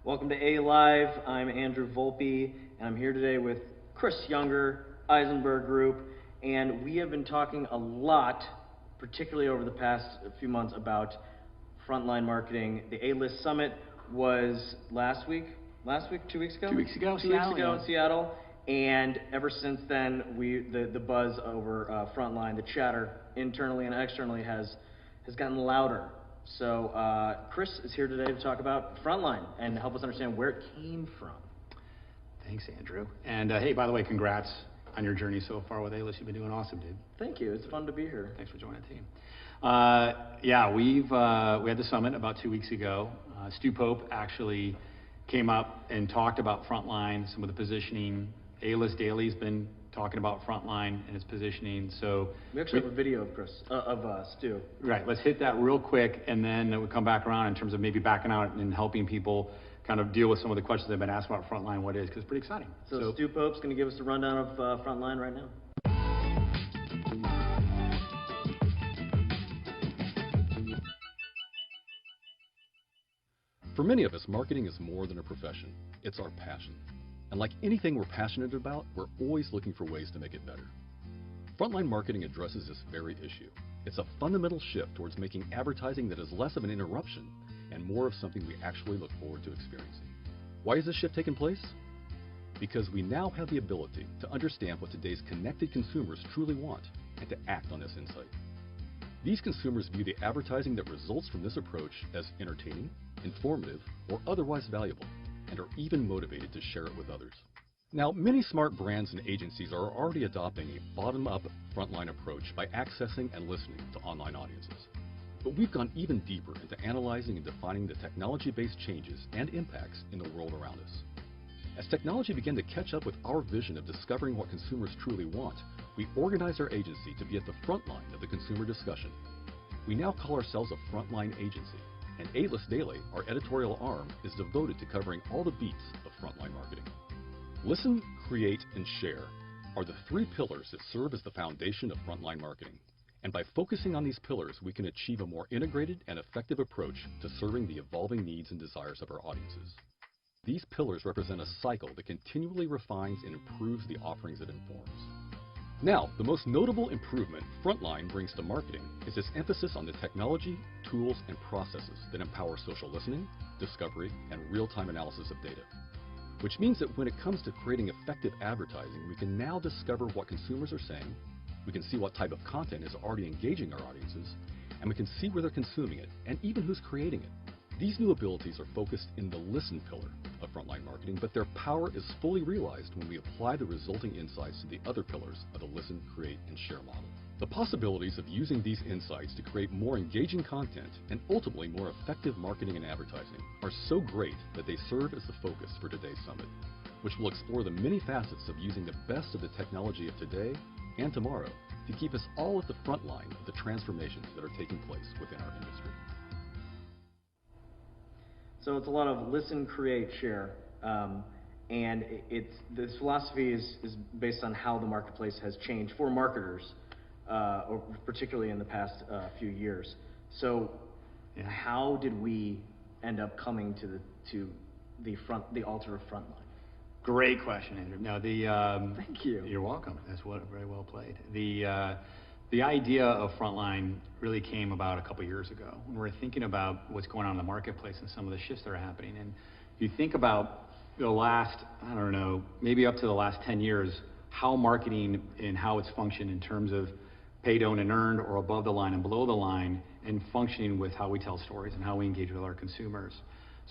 Welcome to A Live. I'm Andrew Volpe, and I'm here today with Chris Younger, Ayzenberg Group, and we have been talking a lot, particularly over the past few months, about Frontline Marketing. The AList Summit was last week, 2 weeks ago? 2 weeks ago, Two weeks ago in Seattle, and ever since then, the buzz over Frontline, the chatter internally and externally has gotten louder. So Chris is here today to talk about Frontline and help us understand where it came from. Thanks, Andrew. And hey, by the way, congrats on your journey so far with AList. You've been doing awesome, dude. Thank you. It's fun to be here. Thanks for joining the team. Yeah, we had the summit about 2 weeks ago. Stu Pope actually came up and talked about Frontline, some of the positioning. AList Daily's been talking about Frontline and its positioning. So we actually have a video of Stu. Right. Let's hit that real quick, and then we'll come back around in terms of maybe backing out and helping people kind of deal with some of the questions they've been asked about Frontline, what it is, because it's pretty exciting. So Stu Pope's going to give us a rundown of Frontline right now. For many of us, marketing is more than a profession. It's our passion. And like anything we're passionate about, we're always looking for ways to make it better. Frontline Marketing addresses this very issue. It's a fundamental shift towards making advertising that is less of an interruption and more of something we actually look forward to experiencing. Why is this shift taking place? Because we now have the ability to understand what today's connected consumers truly want and to act on this insight. These consumers view the advertising that results from this approach as entertaining, informative, or otherwise valuable, and are even motivated to share it with others. Now, many smart brands and agencies are already adopting a bottom-up Frontline approach by accessing and listening to online audiences. But we've gone even deeper into analyzing and defining the technology-based changes and impacts in the world around us. As technology began to catch up with our vision of discovering what consumers truly want, we organized our agency to be at the front line of the consumer discussion. We now call ourselves a Frontline agency, and AList Daily, our editorial arm, is devoted to covering all the beats of Frontline Marketing. Listen, create, and share are the three pillars that serve as the foundation of Frontline Marketing. And by focusing on these pillars, we can achieve a more integrated and effective approach to serving the evolving needs and desires of our audiences. These pillars represent a cycle that continually refines and improves the offerings it informs. Now, the most notable improvement Frontline brings to marketing is its emphasis on the technology, tools, and processes that empower social listening, discovery, and real-time analysis of data. Which means that when it comes to creating effective advertising, we can now discover what consumers are saying, we can see what type of content is already engaging our audiences, and we can see where they're consuming it, and even who's creating it. These new abilities are focused in the listen pillar of Frontline Marketing, but their power is fully realized when we apply the resulting insights to the other pillars of the listen, create, and share model. The possibilities of using these insights to create more engaging content and ultimately more effective marketing and advertising are so great that they serve as the focus for today's summit, which will explore the many facets of using the best of the technology of today and tomorrow to keep us all at the front line of the transformations that are taking place within our industry. So it's a lot of listen, create, share, and this philosophy is based on how the marketplace has changed for marketers, or particularly in the past few years. So, how did we end up coming to the altar of Frontline? Great question, Andrew. No, thank you. You're welcome. That's very well played. The idea of Frontline really came about a couple years ago when we were thinking about what's going on in the marketplace and some of the shifts that are happening. And if you think about the last, I don't know, maybe up to the last 10 years, how marketing and how it's functioned in terms of paid, owned, and earned, or above the line and below the line, and functioning with how we tell stories and how we engage with our consumers.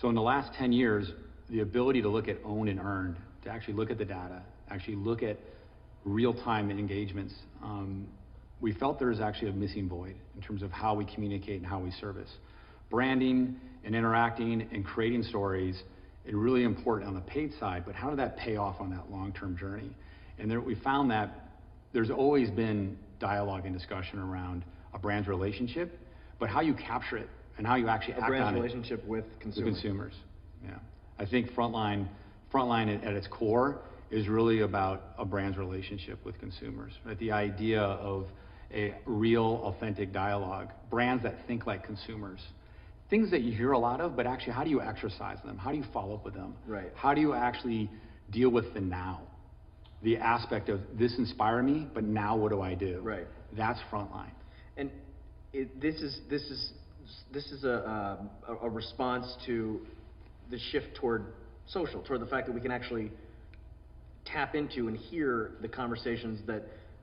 So in the last 10 years, the ability to look at owned and earned, to actually look at the data, actually look at real-time engagements, we felt there was actually a missing void in terms of how we communicate and how we service. Branding and interacting and creating stories is really important on the paid side, but how did that pay off on that long-term journey? And we found that there's always been dialogue and discussion around a brand's relationship, but how you capture it and how you actually act on it. A brand's relationship with consumers. With consumers, yeah. I think Frontline at its core is really about a brand's relationship with consumers. Right? The idea of a real, authentic dialogue, brands that think like consumers, things that you hear a lot of, but actually how do you exercise them? How do you follow up with them? Right. How do you actually deal with the now? The aspect of this inspired me, but now what do I do? Right. That's Frontline. And this is a response to the shift toward social, toward the fact that we can actually tap into and hear the conversations that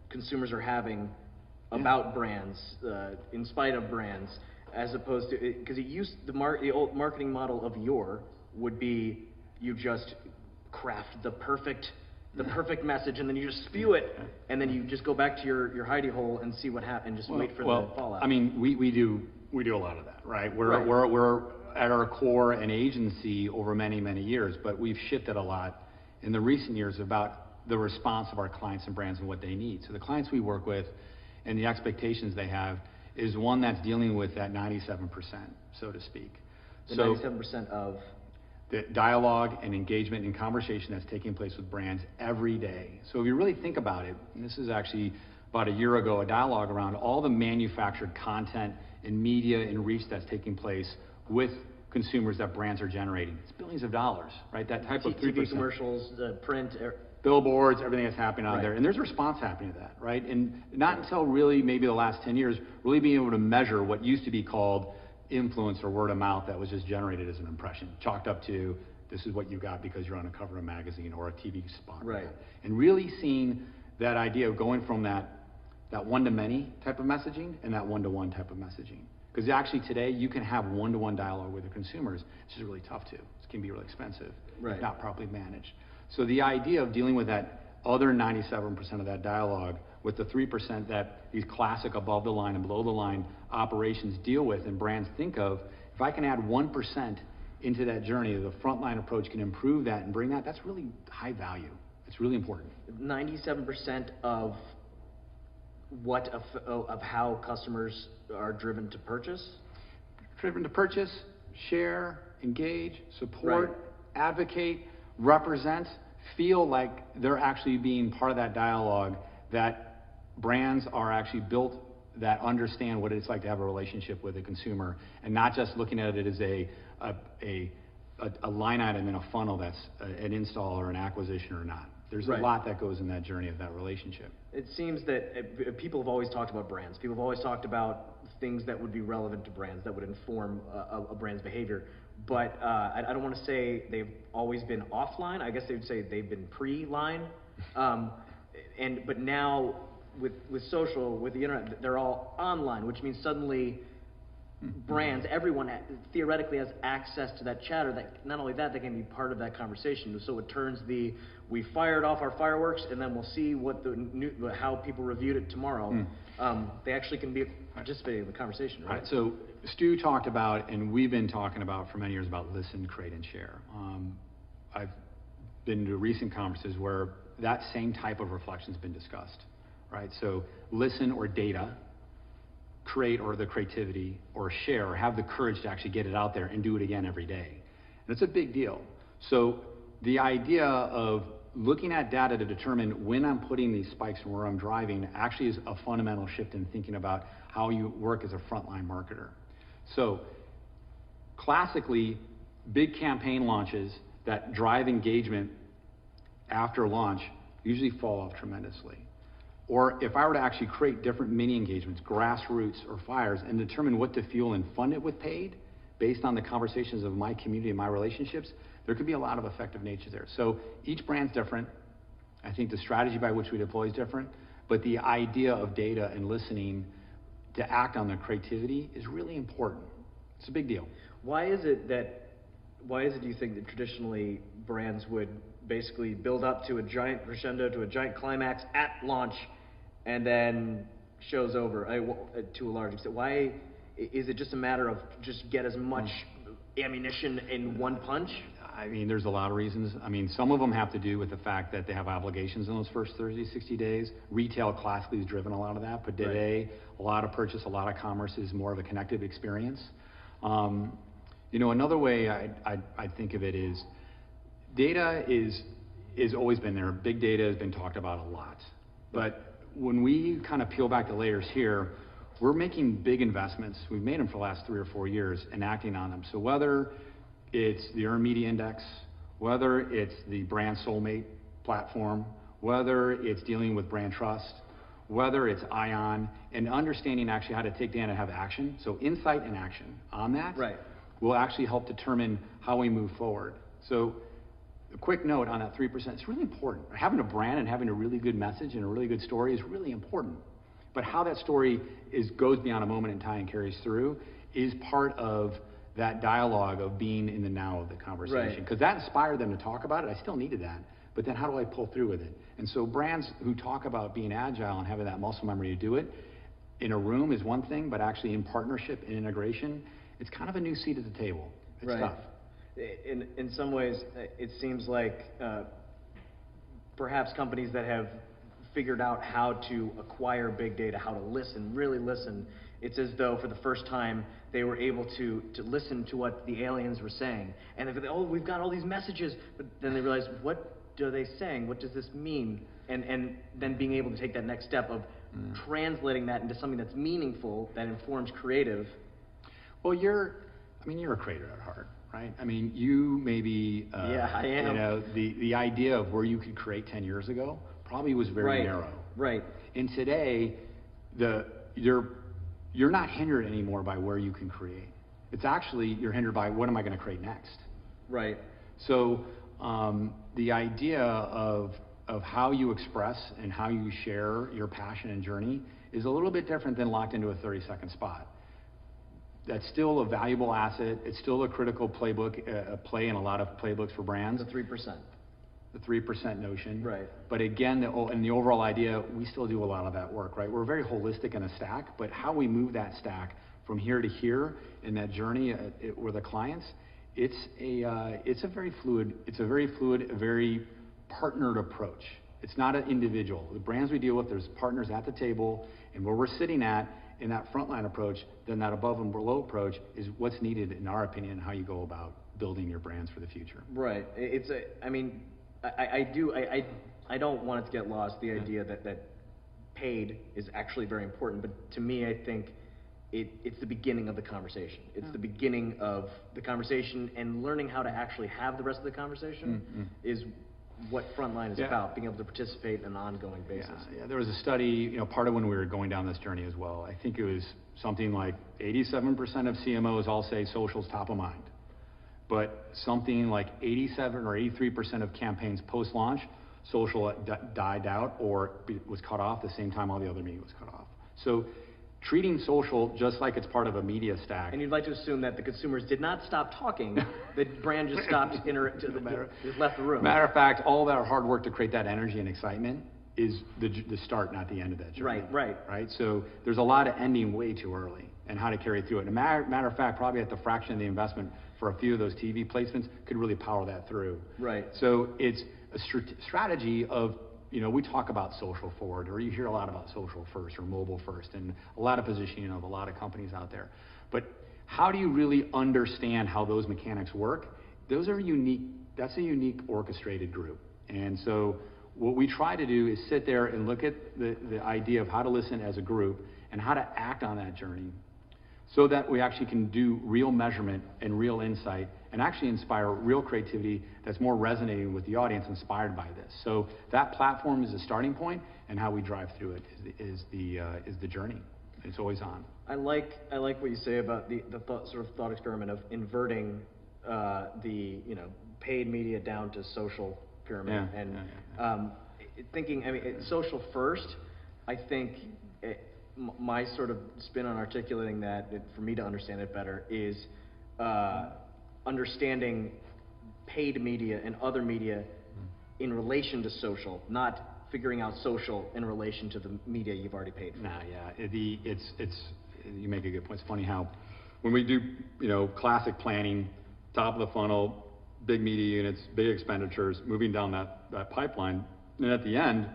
consumers are having about brands, in spite of brands, as opposed to, because the old marketing model of yore would be you just craft the perfect message, and then you just spew it, and then you just go back to your hidey hole and see what happens, and just wait for the fallout. I mean, we do a lot of that, right? We're at our core an agency over many, many years, but we've shifted a lot in the recent years about the response of our clients and brands and what they need. So the clients we work with and the expectations they have is one that's dealing with that 97%, so to speak. The 97% of the dialogue and engagement and conversation that's taking place with brands every day. So if you really think about it, and this is actually about a year ago, a dialogue around all the manufactured content and media and reach that's taking place with consumers that brands are generating. It's billions of dollars, right? That type of 3%. TV commercials, print, billboards, everything that's happening out there. And there's a response happening to that, right? And not until really maybe the last 10 years, really being able to measure what used to be called influence or word of mouth that was just generated as an impression, chalked up to this is what you got because you're on a cover of a magazine or a TV spot. Right. And really seeing that idea of going from that one-to-many type of messaging and that one-to-one type of messaging. Because actually today you can have one-to-one dialogue with the consumers. It's just really tough to. It can be really expensive if not properly managed. So the idea of dealing with that other 97% of that dialogue with the 3% that these classic above the line and below the line operations deal with and brands think of, if I can add 1% into that journey, the frontline approach can improve that and bring that, that's really high value. It's really important. 97% of how customers are driven to purchase? Driven to purchase, share, engage, support, advocate, represent, feel like they're actually being part of that dialogue, that brands are actually built that understand what it's like to have a relationship with a consumer and not just looking at it as a line item in a funnel that's an install or an acquisition or not. There's a lot that goes in that journey of that relationship. It seems that people have always talked about brands. People have always talked about things that would be relevant to brands, that would inform a brand's behavior. But I don't want to say they've always been offline. I guess they would say they've been pre-line. But now with social, with the internet, they're all online, which means suddenly brands, everyone theoretically has access to that chatter. That not only that, they can be part of that conversation. So it turns we fired off our fireworks, and then we'll see what how people reviewed it tomorrow. They actually can be participating in the conversation, right? All right. So Stu talked about, and we've been talking about for many years about listen, create, and share. I've been to recent conferences where that same type of reflection has been discussed, right? So listen or data, create or the creativity, or share or have the courage to actually get it out there and do it again every day. And it's a big deal. So the idea of looking at data to determine when I'm putting these spikes and where I'm driving actually is a fundamental shift in thinking about how you work as a frontline marketer. So classically, big campaign launches that drive engagement after launch usually fall off tremendously. Or if I were to actually create different mini engagements, grassroots or fires, and determine what to fuel and fund it with paid, based on the conversations of my community and my relationships, there could be a lot of effective nature there. So each brand's different. I think the strategy by which we deploy is different, but the idea of data and listening to act on the creativity is really important. It's a big deal. Why is it do you think that traditionally brands would basically build up to a giant crescendo, to a giant climax at launch, and then show's over to a large extent? Why is it just a matter of just get as much ammunition in one punch? I mean, there's a lot of reasons. I mean, some of them have to do with the fact that they have obligations in those first 30, 60 days. Retail classically has driven a lot of that, but today, a lot of purchase, a lot of commerce is more of a connected experience. Another way I think of it is data is always been there. Big data has been talked about a lot. But when we kind of peel back the layers here, we're making big investments. We've made them for the last 3 or 4 years and acting on them. So whether it's the Earned Media Index, whether it's the Brand Soulmate platform, whether it's dealing with brand trust, whether it's ION, and understanding actually how to take data and have action. So insight and action on that will actually help determine how we move forward. So a quick note on that 3%, it's really important. Having a brand and having a really good message and a really good story is really important. But how that story goes beyond a moment in time and carries through is part of that dialogue of being in the now of the conversation. Because that inspired them to talk about it. I still needed that. But then how do I pull through with it? And so brands who talk about being agile and having that muscle memory to do it in a room is one thing, but actually in partnership and integration, it's kind of a new seat at the table. It's tough. In some ways, it seems like perhaps companies that have figured out how to acquire big data, how to listen, really listen, it's as though for the first time they were able to listen to what the aliens were saying. And they go, oh, we've got all these messages, but then they realize, what are they saying? What does this mean? And then being able to take that next step of translating that into something that's meaningful, that informs creative. Well, you're a creator at heart, right? I mean, you maybe, yeah, I am. You know, the idea of where you could create 10 years ago probably was very narrow. Right. And today, you're not hindered anymore by where you can create. It's actually, you're hindered by what am I going to create next? Right. So the idea of how you express and how you share your passion and journey is a little bit different than locked into a 30-second spot. That's still a valuable asset. It's still a critical playbook, play in a lot of playbooks for brands. The 3%. The 3% notion. Right. But again, in the overall idea, we still do a lot of that work, right? We're very holistic in a stack, but how we move that stack from here to here in that journey with the clients, it's a very fluid, a very partnered approach. It's not an individual. The brands we deal with, there's partners at the table, and where we're sitting at in that frontline approach, then that above and below approach is what's needed, in our opinion, how you go about building your brands for the future. Right. I don't want it to get lost, the idea that paid is actually very important, but to me, I think it's the beginning of the conversation. It's the beginning of the conversation, and learning how to actually have the rest of the conversation is what Frontline is about, being able to participate on an ongoing basis. Yeah, there was a study, part of when we were going down this journey as well, I think it was something like 87% of CMOs all say social's top of mind. But something like 87 or 83% of campaigns post-launch, social died out or was cut off the same time all the other media was cut off. So treating social just like it's part of a media stack. And you'd like to assume that the consumers did not stop talking, the brand just stopped, just left the room. Matter of fact, all that hard work to create that energy and excitement is the start, not the end of that journey. Right? So there's a lot of ending way too early and how to carry through it. And matter of fact, probably at the fraction of the investment for a few of those TV placements could really power that through. Right. So it's a strategy of, we talk about social forward, or you hear a lot about social first or mobile first, and a lot of positioning of a lot of companies out there. But how do you really understand how those mechanics work? Those are unique. That's a unique orchestrated group. And so what we try to do is sit there and look at the idea of how to listen as a group and how to act on that journey, so that we actually can do real measurement and real insight and actually inspire real creativity that's more resonating with the audience inspired by this. So that platform is a starting point, and how we drive through it is the journey. It's always on. I like what you say about the thought experiment of inverting the paid media down to social pyramid. Thinking, social first, I think my sort of spin on articulating that, for me to understand it better, is understanding paid media and other media in relation to social, not figuring out social in relation to the media you've already paid for. You make a good point. It's funny how when we do, classic planning, top of the funnel, big media units, big expenditures, moving down that pipeline, and at the end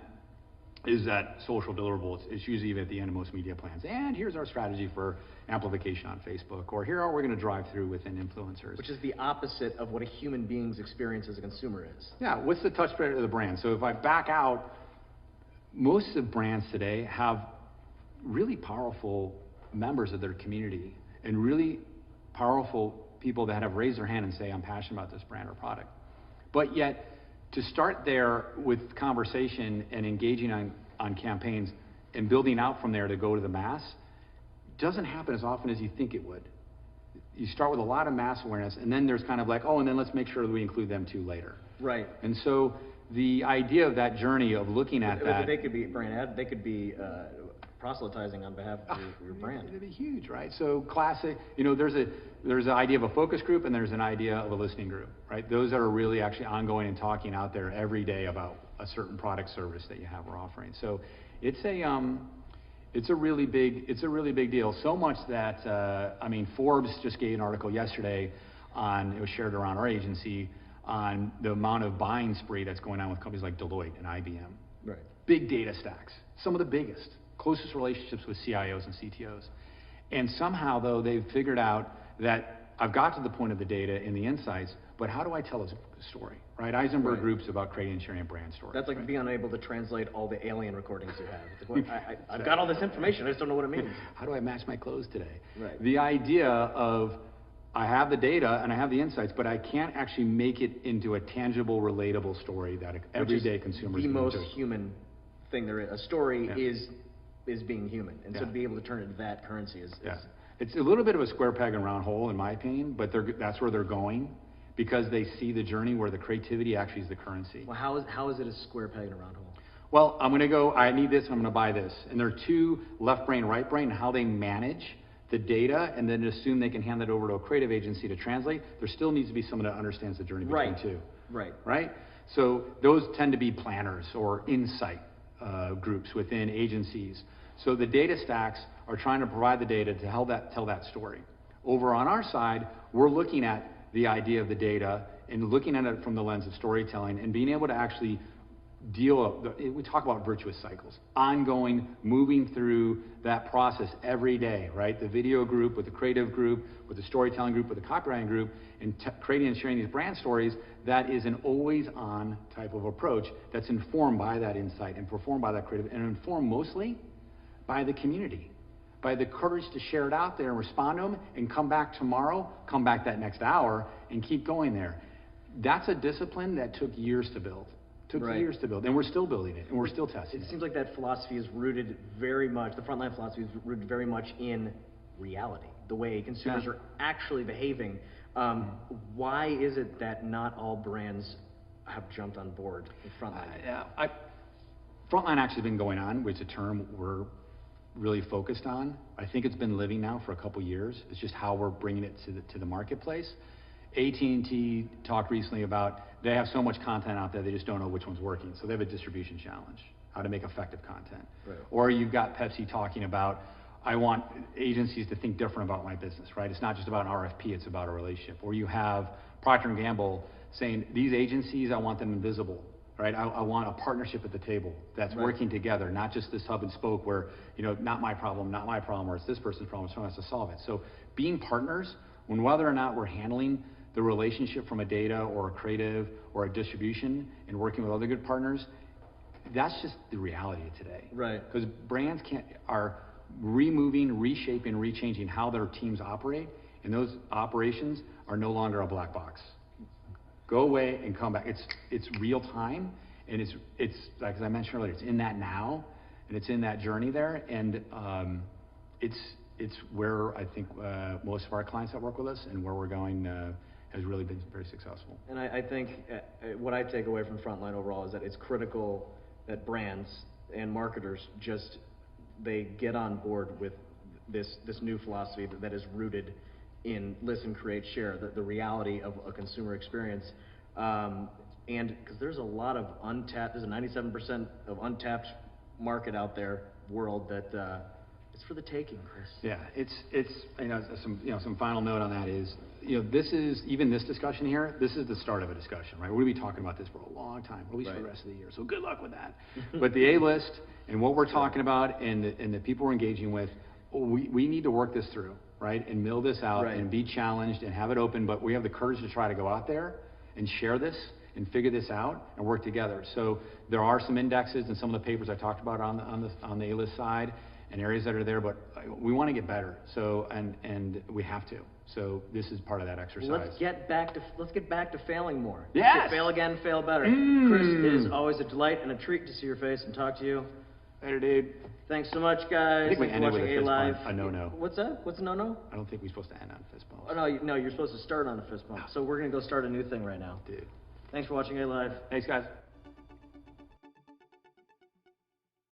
is that social deliverable. It's usually even at the end of most media plans. And here's our strategy for amplification on Facebook, or here are we're going to drive through within influencers. Which is the opposite of what a human being's experience as a consumer is. Yeah, what's the touch point of the brand? So if I back out, most of brands today have really powerful members of their community and really powerful people that have raised their hand and say, I'm passionate about this brand or product. But yet, to start there with conversation and engaging on campaigns and building out from there to go to the mass doesn't happen as often as you think it would. You start with a lot of mass awareness, and then there's kind of like, oh, and then let's make sure that we include them too later. Right. And so the idea of that journey of looking at that. They could be brand ad, they could be proselytizing on behalf of your brand. It'd be huge, right? So classic, there's an idea of a focus group and there's an idea of a listening group, right? Those that are really actually ongoing and talking out there every day about a certain product service that you have or offering. So it's a really big deal. So much that Forbes just gave an article yesterday it was shared around our agency on the amount of buying spree that's going on with companies like Deloitte and IBM. Right. Big data stacks, some of the biggest, closest relationships with CIOs and CTOs. And somehow, though, they've figured out that I've got to the point of the data and the insights, but how do I tell a story, right? Ayzenberg Group's about creating and sharing a brand story. That's like right? being unable to translate all the alien recordings you have. It's like, I've got all this information, I just don't know what it means. How do I match my clothes today? Right. The idea of I have the data and I have the insights, but I can't actually make it into a tangible, relatable story that everyday consumers the can most enjoy. human thing there is. A story Yeah. is being human, and so to be able to turn it into that currency is It's a little bit of a square peg and round hole, in my opinion, but that's where they're going because they see the journey where the creativity actually is the currency. Well, how is it a square peg and a round hole? Well, I'm going to go, I need this, I'm going to buy this. And there are two, left brain, right brain, and how they manage the data and then assume they can hand that over to a creative agency to translate. There still needs to be someone that understands the journey between two. Right. Right? So those tend to be planners or insight groups within agencies. So the data stacks are trying to provide the data to tell that story. Over on our side, we're looking at the idea of the data and looking at it from the lens of storytelling and being able to actually we talk about virtuous cycles, ongoing, moving through that process every day, right? The video group with the creative group, with the storytelling group, with the copywriting group, and creating and sharing these brand stories, that is an always-on type of approach that's informed by that insight and performed by that creative, and informed mostly by the community, by the courage to share it out there and respond to them and come back tomorrow, come back that next hour, and keep going there. That's a discipline that took years to build. Years to build, and we're still building it, and we're still testing it. It seems like that philosophy is rooted very much, the frontline philosophy is rooted very much in reality, the way consumers are actually behaving. Why is it that not all brands have jumped on board with Frontline? Frontline actually been going on, which is a term we're really focused on. I think it's been living now for a couple years. It's just how we're bringing it to the marketplace. AT&T talked recently about they have so much content out there, they just don't know which one's working. So they have a distribution challenge, how to make effective content. Right. Or you've got Pepsi talking about, I want agencies to think different about my business, right? It's not just about an RFP, it's about a relationship. Or you have Procter & Gamble saying, these agencies, I want them invisible, right? I want a partnership at the table that's working together, not just this hub and spoke where, not my problem, or it's this person's problem, someone has to solve it. So being partners, when whether or not we're handling the relationship from a data or a creative or a distribution and working with other good partners, that's just the reality of today. Right. Because brands are removing, reshaping, rechanging how their teams operate, and those operations are no longer a black box. Go away and come back. It's real time, and it's like as I mentioned earlier, it's in that now, and it's in that journey there, and it's where I think most of our clients that work with us and where we're going has really been very successful. And I think what I take away from Frontline overall is that it's critical that brands and marketers they get on board with this new philosophy that is rooted in listen, create, share, the reality of a consumer experience. And because there's a lot of there's a 97% of untapped market out there, world that it's for the taking, Chris. Yeah, it's some final note on that is, this discussion here, this is the start of a discussion, right? We're going to be talking about this for a long time, at least for the rest of the year. So good luck with that. But the A-list and what we're talking about and the people we're engaging with, we need to work this through, right? And mill this out and be challenged and have it open. But we have the courage to try to go out there and share this and figure this out and work together. So there are some indexes and some of the papers I talked about on the A-list side. and areas that are there, but we want to get better. So, and we have to. So this is part of that exercise. Let's get back to failing more. Yes! Fail again, fail better. Chris, it is always a delight and a treat to see your face and talk to you. Later, dude. Thanks so much, guys. I think we Thanks for ended with watching a fist A-Live. bump, a no-no. What's that? What's a no-no? I don't think we're supposed to end on fist bumps. Oh, no, you're supposed to start on a fist bump. So we're going to go start a new thing right now. Dude. Thanks for watching A-Live. Thanks, guys.